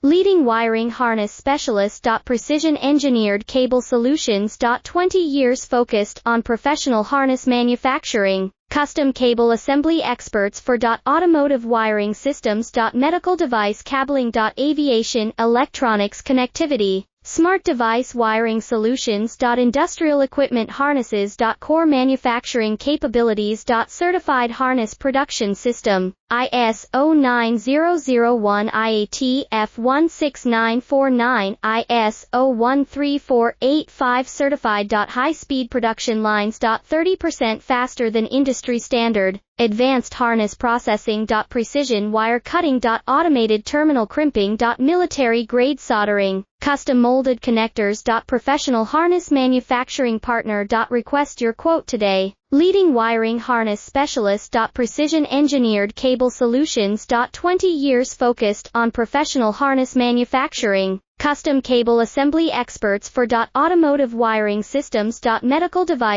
Leading wiring harness specialist. Precision engineered cable solutions. 20 years focused on professional harness manufacturing, custom cable assembly experts for automotive wiring systems. Medical device cabling. Aviation, electronics connectivity, smart device wiring solutions. Industrial equipment harnesses. Core manufacturing capabilities. Certified harness production system, ISO 9001 IAT F16949, ISO 13485 certified. High-speed production lines. 30% faster than industry standard, advanced harness processing. Precision wire cutting. Automated terminal crimping. Military-grade soldering, custom molded connectors. Professional harness manufacturing partner. Request your quote today. Leading wiring harness specialist. Precision engineered cable solutions. 20 years focused on professional harness manufacturing, custom cable assembly experts for automotive wiring systems. Medical device